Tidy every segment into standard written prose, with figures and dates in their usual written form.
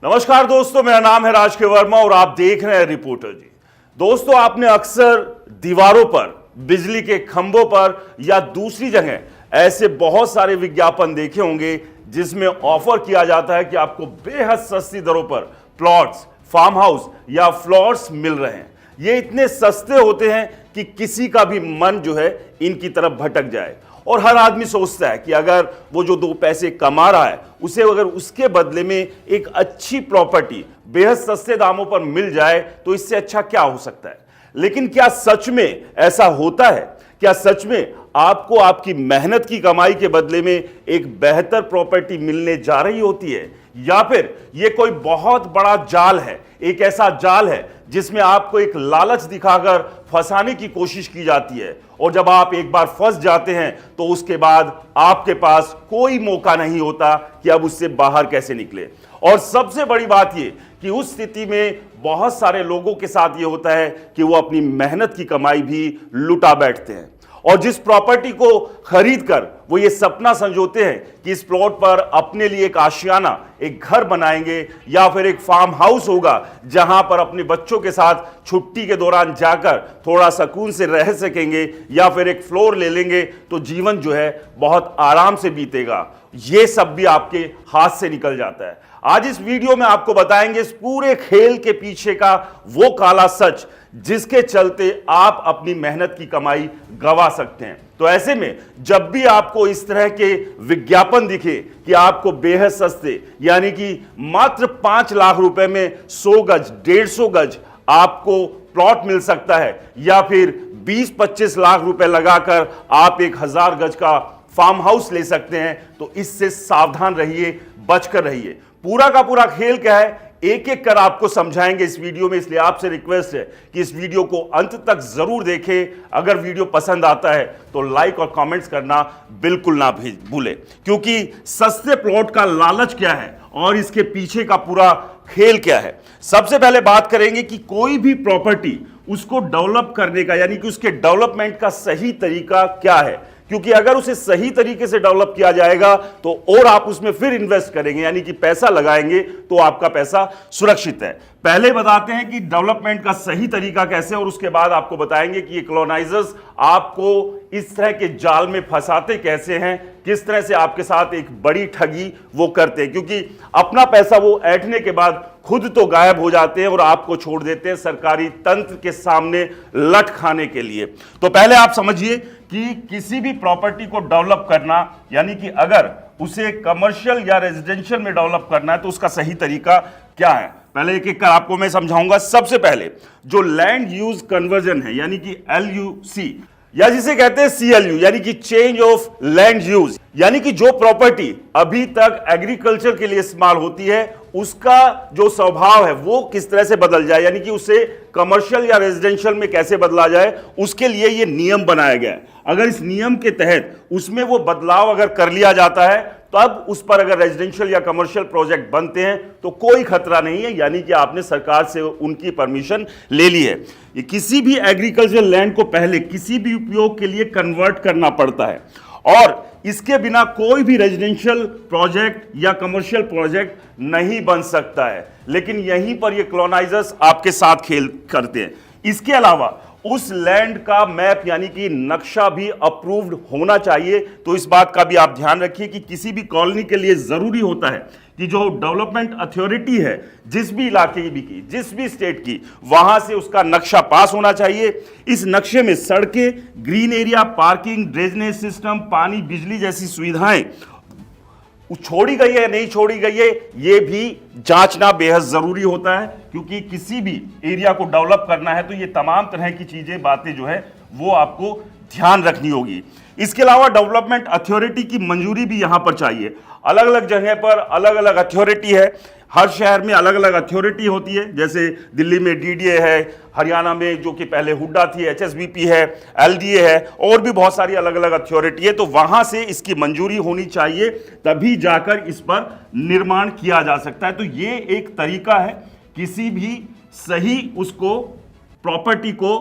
नमस्कार दोस्तों, मेरा नाम है राज के वर्मा और आप देख रहे हैं रिपोर्टर जी। दोस्तों, आपने अक्सर दीवारों पर, बिजली के खंभों पर या दूसरी जगह ऐसे बहुत सारे विज्ञापन देखे होंगे जिसमें ऑफर किया जाता है कि आपको बेहद सस्ती दरों पर प्लॉट्स, फार्म हाउस या फ्लॉट्स मिल रहे हैं। ये इतने सस्ते होते हैं कि किसी का भी मन जो है इनकी तरफ भटक जाए और हर आदमी सोचता है कि अगर वो जो दो पैसे कमा रहा है उसे अगर उसके बदले में एक अच्छी प्रॉपर्टी बेहद सस्ते दामों पर मिल जाए तो इससे अच्छा क्या हो सकता है। लेकिन क्या सच में ऐसा होता है? क्या सच में आपको आपकी मेहनत की कमाई के बदले में एक बेहतर प्रॉपर्टी मिलने जा रही होती है, या फिर यह कोई बहुत बड़ा जाल है, एक ऐसा जाल है जिसमें आपको एक लालच दिखाकर फंसाने की कोशिश की जाती है और जब आप एक बार फंस जाते हैं तो उसके बाद आपके पास कोई मौका नहीं होता कि अब उससे बाहर कैसे निकले। और सबसे बड़ी बात यह कि उस स्थिति में बहुत सारे लोगों के साथ यह होता है कि वो अपनी मेहनत की कमाई भी लुटा बैठते हैं और जिस प्रॉपर्टी को खरीद कर वो ये सपना संजोते हैं कि इस प्लॉट पर अपने लिए एक आशियाना, एक घर बनाएंगे या फिर एक फार्म हाउस होगा जहां पर अपने बच्चों के साथ छुट्टी के दौरान जाकर थोड़ा सुकून से रह सकेंगे या फिर एक फ्लोर ले लेंगे तो जीवन जो है बहुत आराम से बीतेगा। ये सब भी आपके हाथ से निकल जाता है। आज इस वीडियो में आपको बताएंगे इस पूरे खेल के पीछे का वो काला सच जिसके चलते आप अपनी मेहनत की कमाई गंवा सकते हैं। तो ऐसे में जब भी आपको इस तरह के विज्ञापन दिखे कि आपको बेहद सस्ते यानी कि मात्र 5 लाख रुपए में 100 गज, 150 गज आपको प्लॉट मिल सकता है या फिर 20-25 लाख रुपए लगाकर आप 1000 गज का फार्म हाउस ले सकते हैं, तो इससे सावधान रहिए, बचकर रहिए। पूरा का पूरा खेल क्या है एक एक कर आपको समझाएंगे इस वीडियो में, इसलिए आपसे रिक्वेस्ट है कि इस वीडियो को अंत तक जरूर देखें। अगर वीडियो पसंद आता है तो लाइक और कमेंट्स करना बिल्कुल ना भूलें, क्योंकि सस्ते प्लॉट का लालच क्या है और इसके पीछे का पूरा खेल क्या है। सबसे पहले बात करेंगे कि कोई भी प्रॉपर्टी उसको डेवलप करने का यानी कि उसके डेवलपमेंट का सही तरीका क्या है, क्योंकि अगर उसे सही तरीके से डेवलप किया जाएगा तो और आप उसमें फिर इन्वेस्ट करेंगे यानी कि पैसा लगाएंगे तो आपका पैसा सुरक्षित है। पहले बताते हैं कि डेवलपमेंट का सही तरीका कैसे और उसके बाद आपको बताएंगे कि ये कॉलोनाइजर्स आपको इस तरह के जाल में फंसाते कैसे हैं, किस तरह से आपके साथ एक बड़ी ठगी वो करते हैं, क्योंकि अपना पैसा वो ऐंठने के बाद खुद तो गायब हो जाते हैं और आपको छोड़ देते हैं सरकारी तंत्र के सामने लट खाने के लिए। तो पहले आप समझिए कि किसी भी प्रॉपर्टी को डेवलप करना यानी कि अगर उसे कमर्शियल या रेजिडेंशियल में डेवलप करना है तो उसका सही तरीका क्या है, पहले एक एक कर आपको मैं समझाऊंगा। सबसे पहले जो लैंड यूज कन्वर्जन है यानी कि LUC या जिसे कहते हैं CLU यानी कि चेंज ऑफ लैंड यूज, यानी कि जो प्रॉपर्टी अभी तक एग्रीकल्चर के लिए इस्तेमाल होती है उसका जो स्वभाव है वो किस तरह से बदल जाए, यानी कि उसे कमर्शियल या रेजिडेंशियल में कैसे बदला जाए, उसके लिए ये नियम बनाया गया है। अगर इस नियम के तहत उसमें वो बदलाव अगर कर लिया जाता है तो अब उस पर अगर रेजिडेंशियल या कमर्शियल प्रोजेक्ट बनते हैं तो कोई खतरा नहीं है, यानी कि आपने सरकार से उनकी परमिशन ले ली है। ये किसी भी एग्रीकल्चर लैंड को पहले किसी भी उपयोग के लिए कन्वर्ट करना पड़ता है और इसके बिना कोई भी रेजिडेंशियल प्रोजेक्ट या कमर्शियल प्रोजेक्ट नहीं बन सकता है। लेकिन यहीं पर ये कॉलोनाइजर्स आपके साथ खेल करते हैं। इसके अलावा उस लैंड का मैप यानी कि नक्शा भी अप्रूव्ड होना चाहिए। तो इस बात का भी आप ध्यान रखिए कि किसी भी कॉलोनी के लिए जरूरी होता है कि जो डेवलपमेंट अथॉरिटी है जिस भी इलाके की, जिस भी स्टेट की, वहां से उसका नक्शा पास होना चाहिए। इस नक्शे में सड़कें, green area, parking, drainage system, पानी, बिजली जैसी सुविधाएं छोड़ी गई है नहीं छोड़ी गई है ये भी जांचना बेहद जरूरी होता है, क्योंकि किसी भी एरिया को डेवलप करना है तो ये तमाम तरह की चीजें, बातें जो है वो आपको ध्यान रखनी होगी। इसके अलावा डेवलपमेंट अथॉरिटी की मंजूरी भी यहां पर चाहिए। अलग अलग जगह पर अलग अलग अथॉरिटी है, हर शहर में अलग अलग अथॉरिटी होती है, जैसे दिल्ली में DDA है, हरियाणा में जो कि पहले हुड्डा थी HSBP है, LDA है, और भी बहुत सारी अलग अलग अथॉरिटी है। तो वहां से इसकी मंजूरी होनी चाहिए, तभी जाकर इस पर निर्माण किया जा सकता है। तो ये एक तरीका है किसी भी सही उसको प्रॉपर्टी को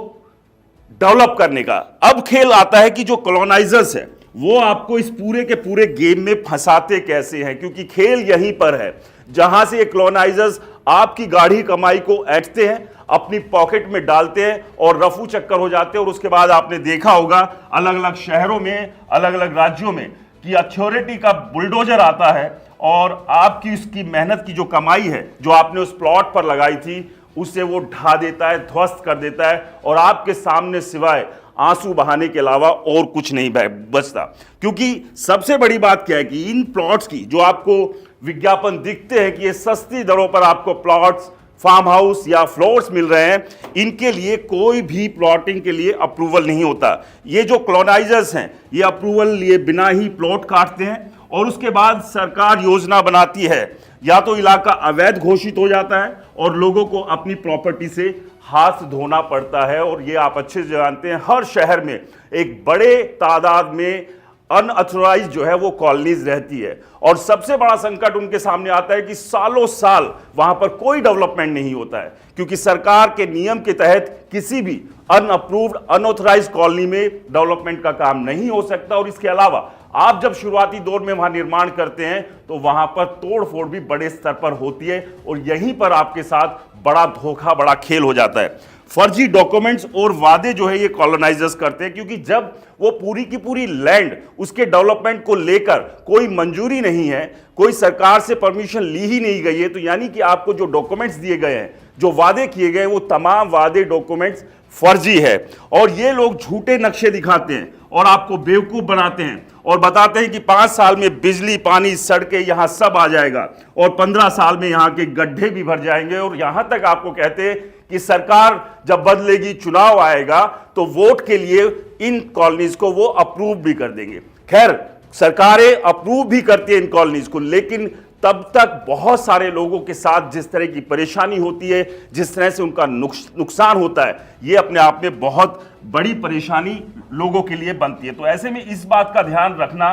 डेवलप करने का। अब खेल आता है कि जो कॉलोनाइजर्स है वो आपको इस पूरे के पूरे गेम में फंसाते कैसे हैं, क्योंकि खेल यहीं पर है। जहां से ये कॉलोनाइजर्स आपकी गाढ़ी कमाई को ऐंठते हैं, अपनी पॉकेट में डालते हैं और रफू चक्कर हो जाते हैं। और उसके बाद आपने देखा होगा अलग अलग शहरों में, अलग अलग राज्यों में कि अथॉरिटी का बुलडोजर आता है और आपकी उसकी मेहनत की जो कमाई है, जो आपने उस प्लॉट पर लगाई थी, उसे वो ढा देता है, ध्वस्त कर देता है और आपके सामने सिवाय आंसू बहाने के अलावा और कुछ नहीं बचता। क्योंकि सबसे बड़ी बात क्या है कि इन प्लॉट्स की जो आपको विज्ञापन दिखते हैं कि ये सस्ती दरों पर आपको प्लॉट्स, फार्म हाउस या फ्लोर्स मिल रहे हैं, इनके लिए कोई भी प्लॉटिंग के लिए अप्रूवल नहीं होता। ये जो कॉलोनाइजर्स हैं ये अप्रूवल लिए बिना ही प्लॉट काटते हैं और उसके बाद सरकार योजना बनाती है, या तो इलाका अवैध घोषित हो जाता है और लोगों को अपनी प्रॉपर्टी से हाथ धोना पड़ता है। और ये आप अच्छे से जानते हैं, हर शहर में एक बड़े तादाद में अनऑथराइज जो है वो कॉलोनीज रहती है। और सबसे बड़ा संकट उनके सामने आता है कि सालों साल वहां पर कोई डेवलपमेंट नहीं होता है, क्योंकि सरकार के नियम के तहत किसी भी अनअप्रूव्ड अनऑथराइज कॉलोनी में डेवलपमेंट का काम नहीं हो सकता। और इसके अलावा आप जब शुरुआती दौर में वहां निर्माण करते हैं तो वहां पर तोड़फोड़ भी बड़े स्तर पर होती है और यहीं पर आपके साथ बड़ा धोखा, बड़ा खेल हो जाता है। फर्जी डॉक्यूमेंट्स और वादे जो है ये कॉलोनाइजर्स करते हैं, क्योंकि जब वो पूरी की पूरी लैंड, उसके डेवलपमेंट को लेकर कोई मंजूरी नहीं है, कोई सरकार से परमिशन ली ही नहीं गई है, तो यानी कि आपको जो डॉक्यूमेंट्स दिए गए हैं, जो वादे किए गए, वो तमाम वादे डॉक्यूमेंट्स फर्जी है। और ये लोग झूठे नक्शे दिखाते हैं और आपको बेवकूफ बनाते हैं और बताते हैं कि 5 साल में बिजली, पानी, सड़कें यहां सब आ जाएगा और 15 साल में यहां के गड्ढे भी भर जाएंगे। और यहां तक आपको कहते हैं कि सरकार जब बदलेगी, चुनाव आएगा, तो वोट के लिए इन कॉलोनीज को वो अप्रूव भी कर देंगे। खैर, सरकारें अप्रूव भी करती है इन कॉलोनीज को, लेकिन तब तक बहुत सारे लोगों के साथ जिस तरह की परेशानी होती है, जिस तरह से उनका नुकसान होता है, ये अपने आप में बहुत बड़ी परेशानी लोगों के लिए बनती है। तो ऐसे में इस बात का ध्यान रखना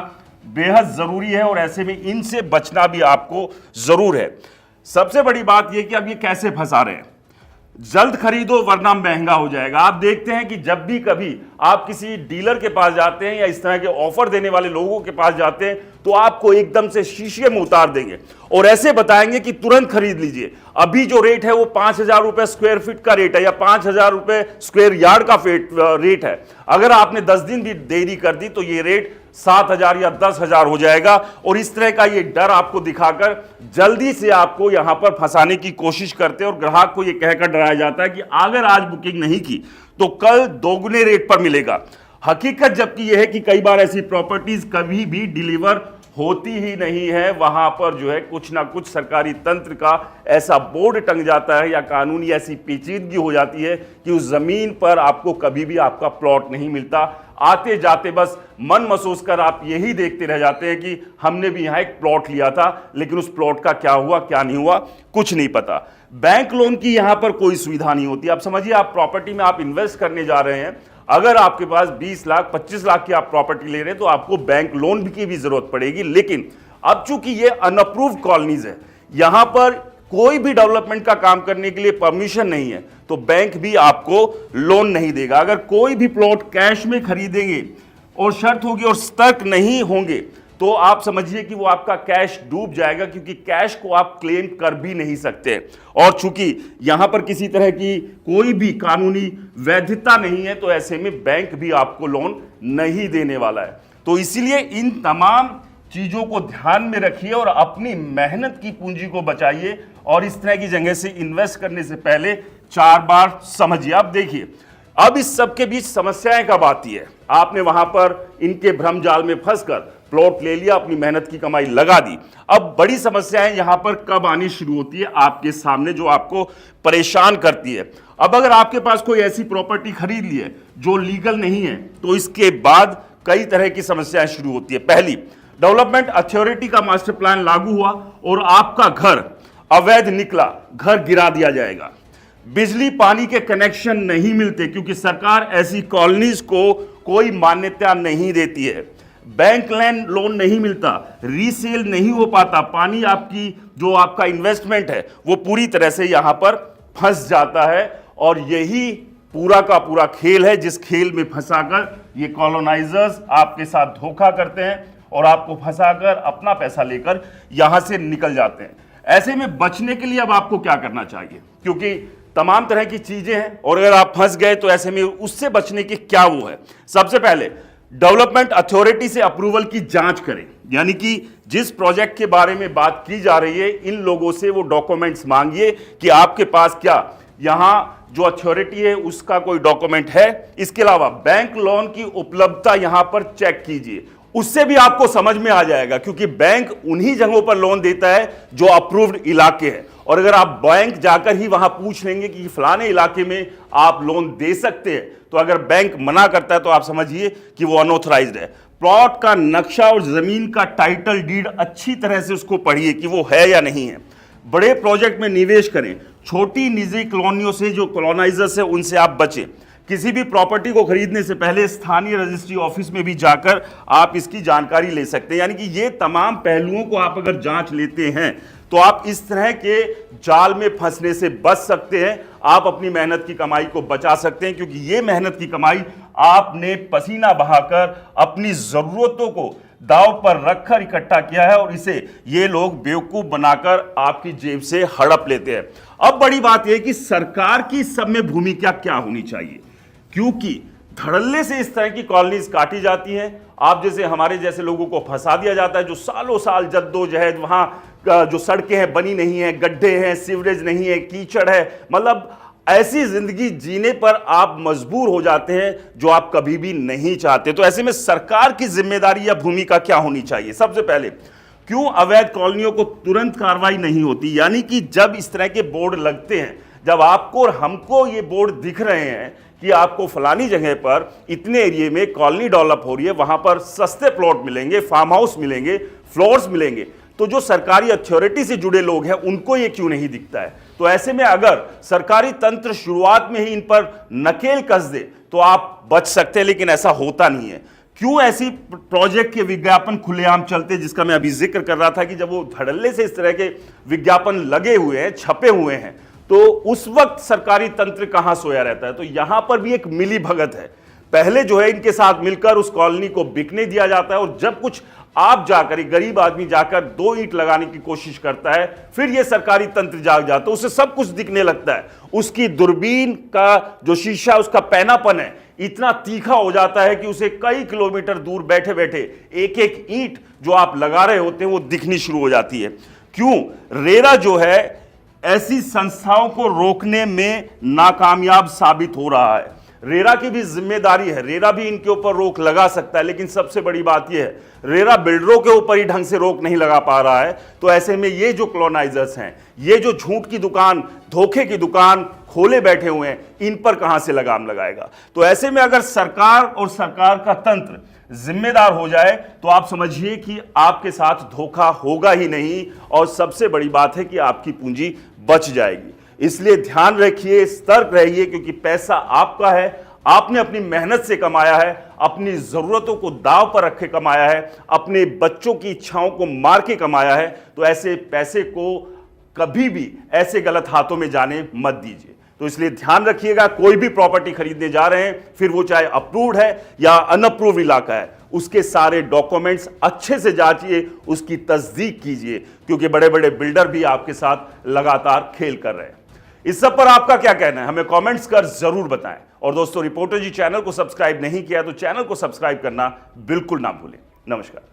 बेहद जरूरी है और ऐसे में इनसे बचना भी आपको जरूर है। सबसे बड़ी बात यह कि अब ये कैसे फंसा रहे हैं, जल्द खरीदो वरना महंगा हो जाएगा। आप देखते हैं कि जब भी कभी आप किसी डीलर के पास जाते हैं या इस तरह के ऑफर देने वाले लोगों के पास जाते हैं, तो आपको एकदम से शीशे में उतार देंगे और ऐसे बताएंगे कि तुरंत खरीद लीजिए। अभी जो रेट है वो 5,000 रुपए स्क्वायर फीट का रेट है या 5,000 रुपए स्क्वायर यार्ड का रेट है। अगर आपने 10 दिन भी देरी कर दी तो ये रेट 7,000 या 10,000 हो जाएगा। और इस तरह का ये डर आपको दिखाकर जल्दी से आपको यहां पर फंसाने की कोशिश करते हैं और ग्राहक को ये कहकर डराया जाता है कि अगर आज बुकिंग नहीं की तो कल दोगुने रेट पर मिलेगा। हकीकत जबकि यह है कि कई बार ऐसी प्रॉपर्टीज कभी भी डिलीवर होती ही नहीं है, वहां पर जो है कुछ ना कुछ सरकारी तंत्र का ऐसा बोर्ड टंग जाता है या कानूनी ऐसी पेचीदगी हो जाती है कि उस जमीन पर आपको कभी भी आपका प्लॉट नहीं मिलता। आते जाते बस मन महसूस कर आप यही देखते रह जाते हैं कि हमने भी यहां एक प्लॉट लिया था, लेकिन उस प्लॉट का क्या हुआ क्या नहीं हुआ कुछ नहीं पता। बैंक लोन की यहां पर कोई सुविधा नहीं होती। आप समझिए, आप प्रॉपर्टी में आप इन्वेस्ट करने जा रहे हैं, अगर आपके पास 20 लाख 25 लाख की आप प्रॉपर्टी ले रहे हैं तो आपको बैंक लोन की भी जरूरत पड़ेगी। लेकिन अब चूंकि ये अनअप्रूव्ड कॉलोनीज है, यहां पर कोई भी डेवलपमेंट का काम करने के लिए परमिशन नहीं है, तो बैंक भी आपको लोन नहीं देगा। अगर कोई भी प्लॉट कैश में खरीदेंगे और शर्त होगी और सतर्क नहीं होंगे तो आप समझिए कि वो आपका कैश डूब जाएगा, क्योंकि कैश को आप क्लेम कर भी नहीं सकते। और चूंकि यहां पर किसी तरह की कोई भी कानूनी वैधता नहीं है, तो ऐसे में बैंक भी आपको लोन नहीं देने वाला है। तो इसीलिए इन तमाम चीजों को ध्यान में रखिए और अपनी मेहनत की पूंजी को बचाइए और इस तरह की जगह से इन्वेस्ट करने से पहले 4 बार समझिए। आप देखिए, अब इस सब के बीच समस्याएं कब आती है। आपने वहां पर इनके भ्रम जाल में फंसकर प्लॉट ले लिया, अपनी मेहनत की कमाई लगा दी। अब बड़ी समस्याएं यहां पर कब आनी शुरू होती है आपके सामने, जो आपको परेशान करती है। अब अगर आपके पास कोई ऐसी प्रॉपर्टी खरीद ली है जो लीगल नहीं है, तो इसके बाद कई तरह की समस्याएं शुरू होती है। पहली, डेवलपमेंट अथॉरिटी का मास्टर प्लान लागू हुआ और आपका घर अवैध निकला, घर गिरा दिया जाएगा। बिजली पानी के कनेक्शन नहीं मिलते क्योंकि सरकार ऐसी कॉलोनीज को कोई मान्यता नहीं देती है। बैंक लैंड लोन नहीं मिलता, रीसेल नहीं हो पाता, पानी आपकी जो आपका इन्वेस्टमेंट है वो पूरी तरह से यहां पर फंस जाता है। और यही पूरा का पूरा खेल है जिस खेल में फंसाकर ये कॉलोनाइजर्स आपके साथ धोखा करते हैं और आपको फंसाकर अपना पैसा लेकर यहां से निकल जाते हैं। ऐसे में बचने के लिए अब आपको क्या करना चाहिए, क्योंकि तमाम तरह की चीजें हैं और अगर आप फंस गए तो ऐसे में उससे बचने की क्या वो है। सबसे पहले डेवलपमेंट अथॉरिटी से अप्रूवल की जांच करें, यानी कि जिस प्रोजेक्ट के बारे में बात की जा रही है इन लोगों से वो डॉक्यूमेंट्स मांगिए कि आपके पास क्या यहां जो अथॉरिटी है उसका कोई डॉक्यूमेंट है। इसके अलावा बैंक लोन की उपलब्धता यहां पर चेक कीजिए, उससे भी आपको समझ में आ जाएगा, क्योंकि बैंक उन्हीं जगहों पर लोन देता है जो अप्रूव्ड इलाके हैं। और अगर आप बैंक जाकर ही वहां पूछ लेंगे कि फलाने इलाके में आप लोन दे सकते हैं, तो अगर बैंक मना करता है तो आप समझिए कि वो अनऑथराइज्ड है। प्लॉट का नक्शा और जमीन का टाइटल डीड अच्छी तरह से उसको पढ़िए कि वो है या नहीं है। बड़े प्रोजेक्ट में निवेश करें, छोटी निजी कॉलोनियों से जो कॉलोनाइजर्स है उनसे आप बचें। किसी भी प्रॉपर्टी को खरीदने से पहले स्थानीय रजिस्ट्री ऑफिस में भी जाकर आप इसकी जानकारी ले सकते हैं। यानी कि ये तमाम पहलुओं को आप अगर जांच लेते हैं तो आप इस तरह के जाल में फंसने से बच सकते हैं, आप अपनी मेहनत की कमाई को बचा सकते हैं, क्योंकि ये मेहनत की कमाई आपने पसीना बहाकर अपनी जरूरतों को दांव पर रखकर इकट्ठा किया है और इसे ये लोग बेवकूफ बनाकर आपकी जेब से हड़प लेते हैं। अब बड़ी बात यह कि सरकार की सब में भूमिका क्या होनी चाहिए, क्योंकि धड़ल्ले से इस तरह की कॉलोनीज काटी जाती हैं। आप जैसे हमारे जैसे लोगों को फंसा दिया जाता है, जो सालों साल जद्दोजहद, वहां जो सड़कें हैं बनी नहीं है, गड्ढे हैं, सीवरेज नहीं है, कीचड़ है, मतलब ऐसी जिंदगी जीने पर आप मजबूर हो जाते हैं जो आप कभी भी नहीं चाहते। तो ऐसे में सरकार की जिम्मेदारी या भूमिका क्या होनी चाहिए? सबसे पहले, क्यों अवैध कॉलोनियों को तुरंत कार्रवाई नहीं होती? यानी कि जब इस तरह के बोर्ड लगते हैं, जब आपको और हमको ये बोर्ड दिख रहे हैं कि आपको फलानी जगह पर इतने एरिया में कॉलोनी डेवलप हो रही है, वहां पर सस्ते प्लॉट मिलेंगे, फार्म हाउस मिलेंगे, फ्लोर्स मिलेंगे, तो जो सरकारी अथॉरिटी से जुड़े लोग हैं उनको ये क्यों नहीं दिखता है? तो ऐसे में अगर सरकारी तंत्र शुरुआत में ही इन पर नकेल कस दे तो आप बच सकते हैं, लेकिन ऐसा होता नहीं है। क्यों ऐसी प्रोजेक्ट के विज्ञापन खुलेआम चलते, जिसका मैं अभी जिक्र कर रहा था कि जब वो धड़ल्ले से इस तरह के विज्ञापन लगे हुए हैं, छपे हुए हैं, तो उस वक्त सरकारी तंत्र कहां सोया रहता है? तो यहां पर भी एक मिली भगत है। पहले जो है इनके साथ मिलकर उस कॉलोनी को बिकने दिया जाता है और जब कुछ आप जाकर, एक गरीब आदमी जाकर 2 ईंट लगाने की कोशिश करता है, फिर ये सरकारी तंत्र जाग जाता है, उसे सब कुछ दिखने लगता है। उसकी दूरबीन का जो शीशा, उसका पैनापन है इतना तीखा हो जाता है कि उसे कई किलोमीटर दूर बैठे बैठे एक एक ईंट जो आप लगा रहे होते हैं वो दिखनी शुरू हो जाती है। क्यों? रेरा जो है ऐसी संस्थाओं को रोकने में नाकामयाब साबित हो रहा है। रेरा की भी जिम्मेदारी है, रेरा भी इनके ऊपर रोक लगा सकता है, लेकिन सबसे बड़ी बात यह है रेरा बिल्डरों के ऊपर ही ढंग से रोक नहीं लगा पा रहा है। तो ऐसे में ये जो कॉलोनाइजर्स हैं, ये जो झूठ की दुकान, धोखे की दुकान खोले बैठे हुए हैं, इन पर कहां से लगाम लगाएगा? तो ऐसे में अगर सरकार और सरकार का तंत्र जिम्मेदार हो जाए तो आप समझिए कि आपके साथ धोखा होगा ही नहीं, और सबसे बड़ी बात है कि आपकी पूंजी बच जाएगी। इसलिए ध्यान रखिए, सतर्क रहिए, क्योंकि पैसा आपका है, आपने अपनी मेहनत से कमाया है, अपनी जरूरतों को दांव पर रखे कमाया है, अपने बच्चों की इच्छाओं को मार के कमाया है। तो ऐसे पैसे को कभी भी ऐसे गलत हाथों में जाने मत दीजिए। तो इसलिए ध्यान रखिएगा, कोई भी प्रॉपर्टी खरीदने जा रहे हैं, फिर वो चाहे अप्रूव्ड है या अनअप्रूव्ड इलाका है, उसके सारे डॉक्यूमेंट्स अच्छे से जांचिए, उसकी तस्दीक कीजिए, क्योंकि बड़े बड़े बिल्डर भी आपके साथ लगातार खेल कर रहे हैं। इस सब पर आपका क्या कहना है, हमें कमेंट्स कर जरूर बताएं। और दोस्तों, रिपोर्टर जी चैनल को सब्सक्राइब नहीं किया तो चैनल को सब्सक्राइब करना बिल्कुल ना भूलें। नमस्कार।